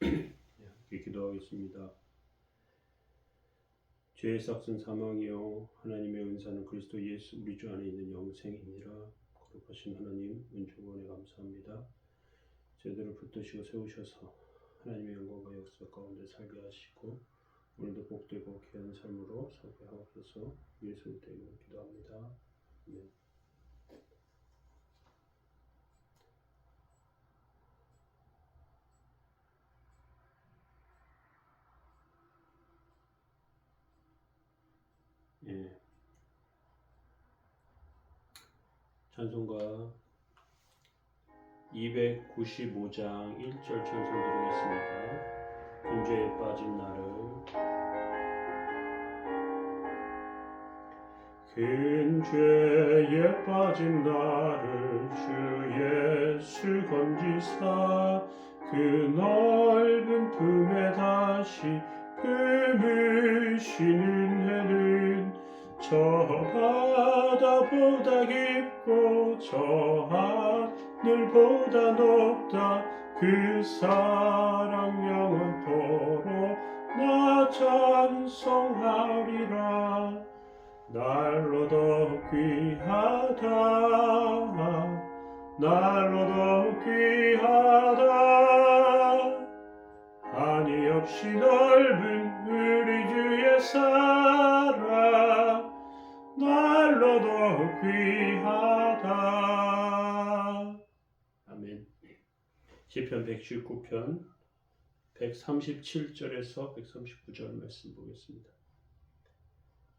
함께 기도하겠습니다. 죄의 삭은 사망이요 하나님의 은사는 그리스도 예수 우리 주 안에 있는 영생이니라. 거룩하신 하나님 은총원에 감사합니다. 제대로 붙드시고 세우셔서 하나님의 영광과 역사 가운데 살게 하시고 오늘도 복되고 귀한 삶으로 살게 하옵소서. 예수의 이름으로 기도합니다. 아멘. 예. 찬송가 295장 1절 찬송 드리겠습니다. 근죄에 빠진 나를 근죄에 빠진 나를 주 예수 건지사 그 넓은 품에 다시 품으시는 은혜는 저 바다보다 깊고 저 하늘보다 높다. 그 사랑 영원토록 나 찬송하리라. 날로 더 귀하다 날로 더 귀하다. 한이 없이 넓은 우리 주의 사랑 날로 더 귀하다. 아멘. 시편 119편 137절에서 139절 말씀 보겠습니다.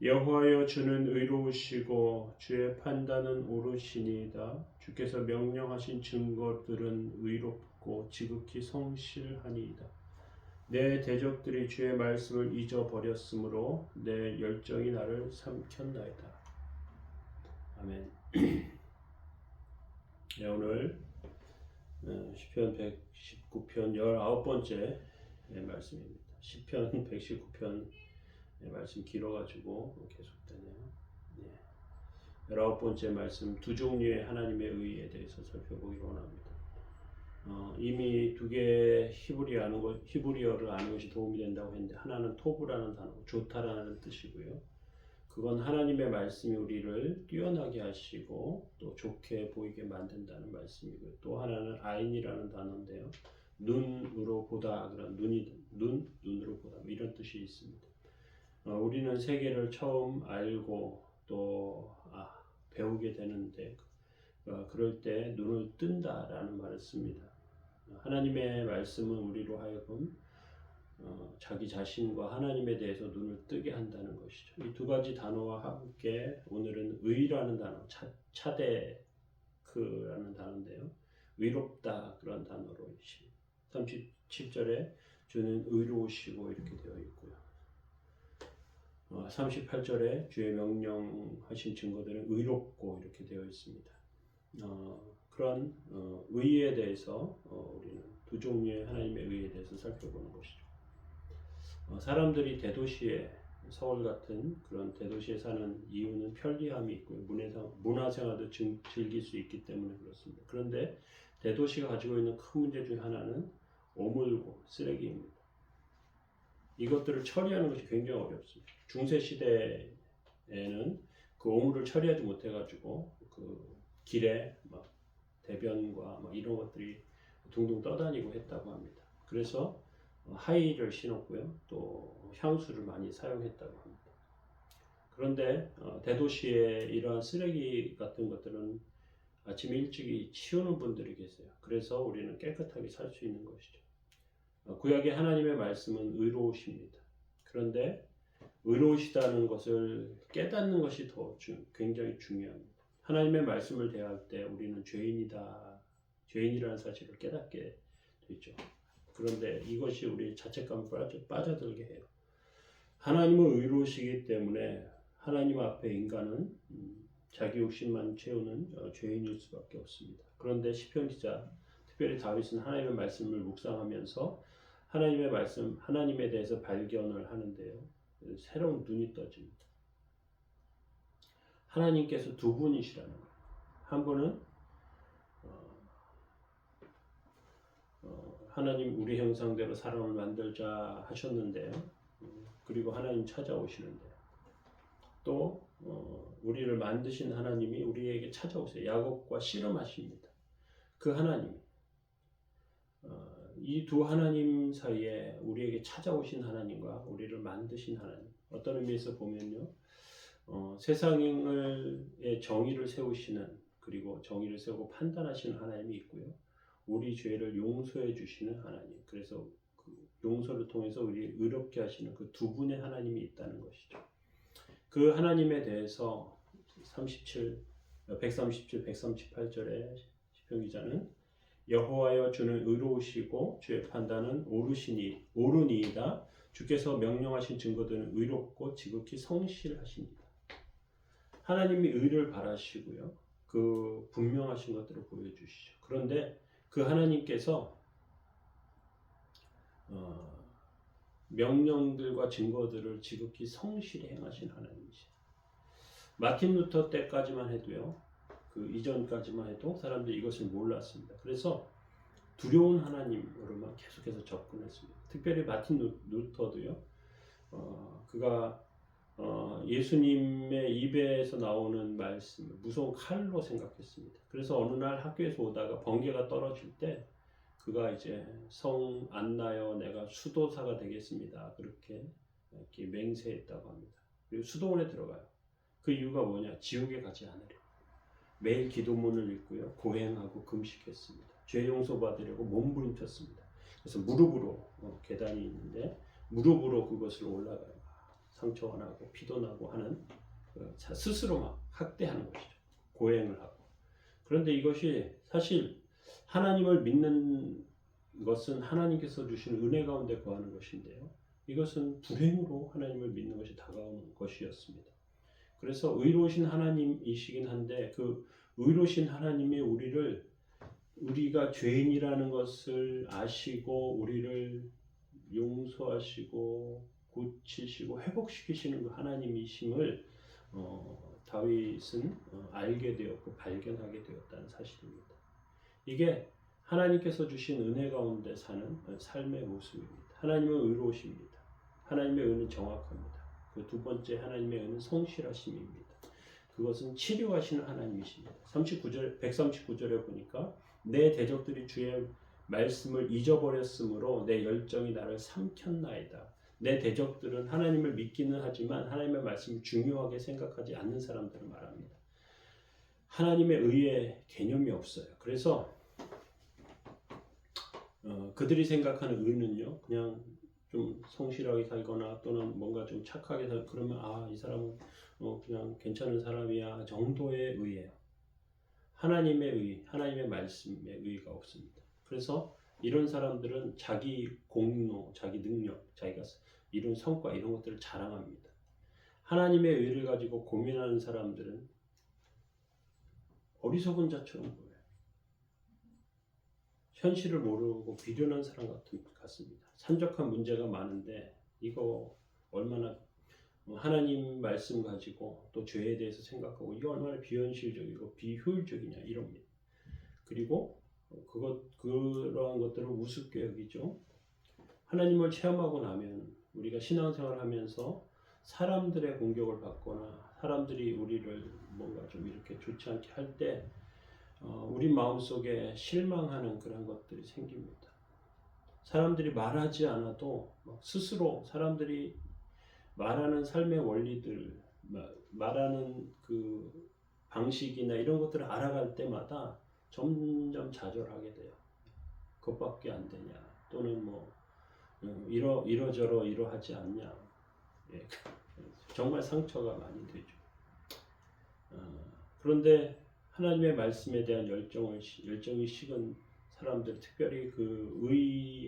여호와여 주는 의로우시고 주의 판단은 옳으시니이다. 주께서 명령하신 증거들은 의롭고 지극히 성실하니이다. 내 대적들이 주의 말씀을 잊어버렸으므로 내 열정이 나를 삼켰나이다. 아멘. 네, 오늘 시편 119편 19번째 말씀입니다. 시편 119편 말씀 길어가지고 계속되네요. 19번째 말씀 두 종류의 하나님의 의에 대해서 살펴보기로 원합니다. 이미 두 개의 히브리어를 아는 것이 도움이 된다고 했는데 하나는 토브라는 단어, 좋다라는 뜻이고요. 그건 하나님의 말씀이 우리를 뛰어나게 하시고 또 좋게 보이게 만든다는 말씀이고요. 또 하나는 아인이라는 단어인데요. 눈으로 보다, 그런 눈으로 보다 이런 뜻이 있습니다. 우리는 세계를 처음 알고 또 배우게 되는데 그럴 때 눈을 뜬다라는 말을 씁니다. 하나님의 말씀은 우리로 하여금 자기 자신과 하나님에 대해서 눈을 뜨게 한다는 것이죠. 이 두 가지 단어와 함께 오늘은 의라는 단어, 차데크라는 단어인데요. 의롭다 그런 단어로 37절에 주는 의로우시고 이렇게 되어 있고요. 38절에 주의 명령하신 증거들은 의롭고 이렇게 되어 있습니다. 그런 의에 대해서 우리는 두 종류의 하나님의 의에 대해서 살펴보는 것이죠. 사람들이 대도시에 서울 같은 그런 대도시에 사는 이유는 편리함이 있고요. 문화생활도 즐길 수 있기 때문에 그렇습니다. 그런데 대도시가 가지고 있는 큰 문제 중 하나는 오물고 쓰레기입니다. 이것들을 처리하는 것이 굉장히 어렵습니다. 중세시대에는 그 오물을 처리하지 못해가지고 그 길에 막 대변과 막 이런 것들이 둥둥 떠다니고 했다고 합니다. 그래서 하의를 신었고요. 또 향수를 많이 사용했다고 합니다. 그런데 대도시에 이러한 쓰레기 같은 것들은 아침 일찍이 치우는 분들이 계세요. 그래서 우리는 깨끗하게 살 수 있는 것이죠. 구약의 하나님의 말씀은 의로우십니다. 그런데 의로우시다는 것을 깨닫는 것이 더 굉장히 중요합니다. 하나님의 말씀을 대할 때 우리는 죄인이라는 사실을 깨닫게 되죠. 그런데 이것이 우리 자책감을 빠져들게 해요. 하나님은 의로우시기 때문에 하나님 앞에 인간은 자기 욕심만 채우는 죄인일 수밖에 없습니다. 그런데 시편 기자, 특별히 다윗은 하나님의 말씀을 묵상하면서 하나님의 말씀, 하나님에 대해서 발견을 하는데요. 새로운 눈이 떠집니다. 하나님께서 두 분이시라는 거예요. 한 분은 하나님 우리 형상대로 사람을 만들자 하셨는데요. 그리고 하나님 찾아오시는데 또 우리를 만드신 하나님이 우리에게 찾아오세요. 야곱과 씨름하십니다. 그 하나님이 이 두 하나님 사이에 우리에게 찾아오신 하나님과 우리를 만드신 하나님, 어떤 의미에서 보면요, 세상의 정의를 세우시는, 그리고 정의를 세우고 판단하시는 하나님이 있고요, 우리 죄를 용서해 주시는 하나님, 그래서 그 용서를 통해서 우리 의롭게 하시는 그 두 분의 하나님이 있다는 것이죠. 그 하나님에 대해서 137, 138절에 시편 기자는 여호와여 주는 의로우시고 주의 판단은 옳으니이다. 주께서 명령하신 증거들은 의롭고 지극히 성실하십니다. 하나님이 의를 바라시고요, 그 분명하신 것들을 보여주시죠. 그런데 그 하나님께서 명령들과 증거들을 지극히 성실히 행하신 하나님이시죠. 마틴 루터 때까지만 해도요, 그 이전까지만 해도 사람들이 이것을 몰랐습니다. 그래서 두려운 하나님으로만 계속해서 접근했습니다. 특별히 마틴 루터도요, 그가 예수님의 입에서 나오는 말씀을 무서운 칼로 생각했습니다. 그래서 어느 날 학교에서 오다가 번개가 떨어질 때 그가 이제 성 안나여 내가 수도사가 되겠습니다, 그렇게 이렇게 맹세했다고 합니다. 그리고 수도원에 들어가요. 그 이유가 뭐냐? 지옥에 가지 않으려. 매일 기도문을 읽고요, 고행하고 금식했습니다. 죄 용서 받으려고 몸부림쳤습니다. 그래서 무릎으로 계단이 있는데 무릎으로 그것을 올라가요. 상처가 나고 피도 나고 하는, 스스로 막 학대하는 것이죠. 고행을 하고. 그런데 이것이 사실 하나님을 믿는 것은 하나님께서 주신 은혜 가운데 거하는 것인데요, 이것은 불행으로 하나님을 믿는 것이 다가오는 것이었습니다. 그래서 의로우신 하나님이시긴 한데 그 의로우신 하나님이 우리가 죄인이라는 것을 아시고 우리를 용서하시고 고치시고 회복시키시는 그 하나님이심을 다윗은 알게 되었고 발견하게 되었다는 사실입니다. 이게 하나님께서 주신 은혜 가운데 사는 삶의 모습입니다. 하나님은 의로우십니다. 하나님의 은은 정확합니다. 그 두 번째 하나님의 은은 성실하심입니다. 그것은 치료하시는 하나님이십니다. 139절에 보니까 내 대적들이 주의 말씀을 잊어버렸으므로 내 열정이 나를 삼켰나이다. 내 대적들은 하나님을 믿기는 하지만 하나님의 말씀을 중요하게 생각하지 않는 사람들을 말합니다. 하나님의 의의 개념이 없어요. 그래서 그들이 생각하는 의는요, 그냥 좀 성실하게 살거나 또는 뭔가 좀 착하게 살고 그러면 이 사람은 그냥 괜찮은 사람이야 정도의 의예요. 하나님의 의, 하나님의 말씀의 의가 없습니다. 그래서 이런 사람들은 자기 공로, 자기 능력, 자기가 이룬 성과 이런 것들을 자랑합니다. 하나님의 의를 가지고 고민하는 사람들은 어리석은 자처럼 보여요. 현실을 모르고 비련한 사람 같습니다. 산적한 문제가 많은데 이거 얼마나 하나님 말씀 가지고 또 죄에 대해서 생각하고 이거 얼마나 비현실적이고 비효율적이냐 이럽니다. 그리고 그러한 것들을 우습게 여기죠. 하나님을 체험하고 나면 우리가 신앙생활을 하면서 사람들의 공격을 받거나 사람들이 우리를 뭔가 좀 이렇게 좋지 않게 할 때 우리 마음속에 실망하는 그런 것들이 생깁니다. 사람들이 말하지 않아도 스스로 사람들이 말하는 삶의 원리들, 말하는 그 방식이나 이런 것들을 알아갈 때마다 점점 좌절하게 돼요. 그것밖에 안 되냐, 또는 이러저러 이러하지 않냐. 예, 정말 상처가 많이 되죠. 그런데 하나님의 말씀에 대한 열정이 식은 사람들, 특별히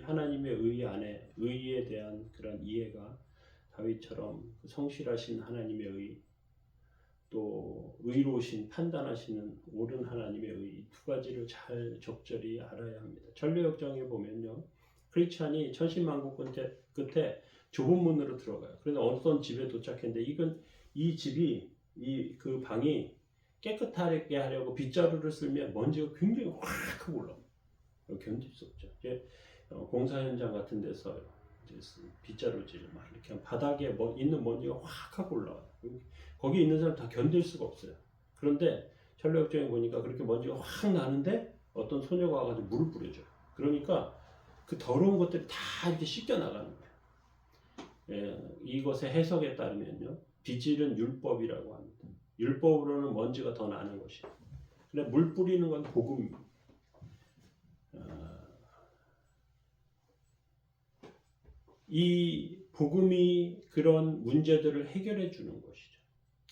하나님의 의 안에 의에 대한 그런 이해가 다윗처럼 성실하신 하나님의 의, 또 의로우신 판단하시는 옳은 하나님의 의, 두 가지를 잘 적절히 알아야 합니다. 전례역정에 보면요, 크리스찬이 천신만고 끝에 좁은 문으로 들어가요. 그런데 어떤 집에 도착했는데 이 집이 그 방이 깨끗하게 하려고 빗자루를 쓸면 먼지가 굉장히 확 하고 올라옵니다. 견딜 수 없죠. 공사 현장 같은 데서 이제 빗자루질 막 이렇게 하면 바닥에 있는 먼지가 확 하고 올라와요. 거기 있는 사람 다 견딜 수가 없어요. 그런데 천례역정에 보니까 그렇게 먼지가 확 나는데 어떤 소녀가 와가지고 물을 뿌려줘요. 그러니까 그 더러운 것들이 다 이렇게 씻겨 나가는 거예요. 이것의 해석에 따르면요, 빗질은 율법이라고 합니다. 율법으로는 먼지가 더 나는 것이에요. 근데 물 뿌리는 건 복음입니다. 이 복음이 그런 문제들을 해결해 주는 것이죠.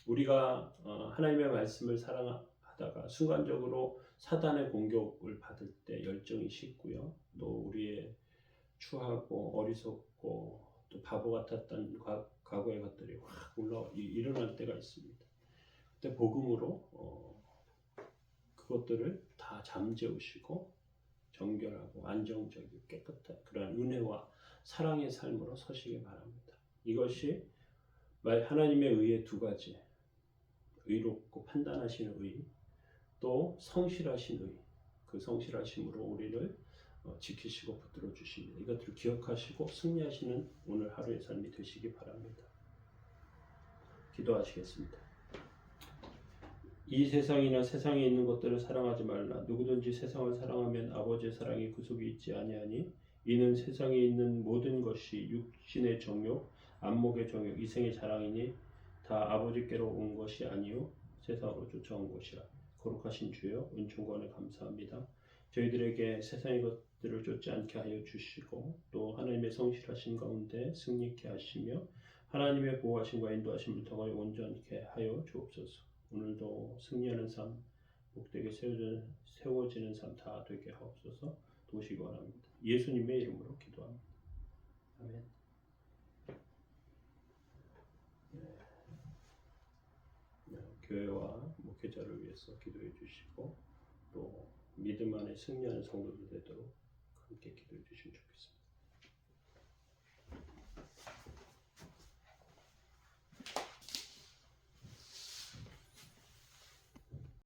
우리가 하나님의 말씀을 사랑하다가 순간적으로 사단의 공격을 받을 때 열정이 식고요. 또 우리의 추하고 어리석고 또 바보 같았던 과거의 것들이 확 일어날 때가 있습니다. 그때 복음으로 그것들을 다 잠재우시고 정결하고 안정적이고 깨끗한 그러한 은혜와 사랑의 삶으로 서시기 바랍니다. 이것이 하나님의 의의 두 가지, 의롭고 판단하시는 의, 또 성실하신 의, 그 성실하심으로 우리를 지키시고 붙들어 주십니다. 이것들을 기억하시고 승리하시는 오늘 하루의 삶이 되시기 바랍니다. 기도하시겠습니다. 이 세상이나 세상에 있는 것들을 사랑하지 말라. 누구든지 세상을 사랑하면 아버지의 사랑이 그 속에 있지 아니하니 이는 세상에 있는 모든 것이 육신의 정욕, 안목의 정욕, 이생의 자랑이니 다 아버지께로 온 것이 아니요 세상으로 쫓아온 것이라. 거룩하신 주여, 은총과 은혜 감사합니다. 저희들에게 세상의 것들을 쫓지 않게 하여 주시고 또 하나님의 성실하신 가운데 승리케 하시며 하나님의 보호하심과 인도하심을 통하여 온전케 하여 주옵소서. 오늘도 승리하는 삶, 복되게 세워지는 삶 다 되게 하옵소서. 도우시기 원합니다. 예수님의 이름으로 기도합니다. 아멘. 교회와 목회자를 위해서 기도해 주시고 또 믿음 안에 승리하는 성도들 되도록 함께 기도해 주시면 좋겠습니다.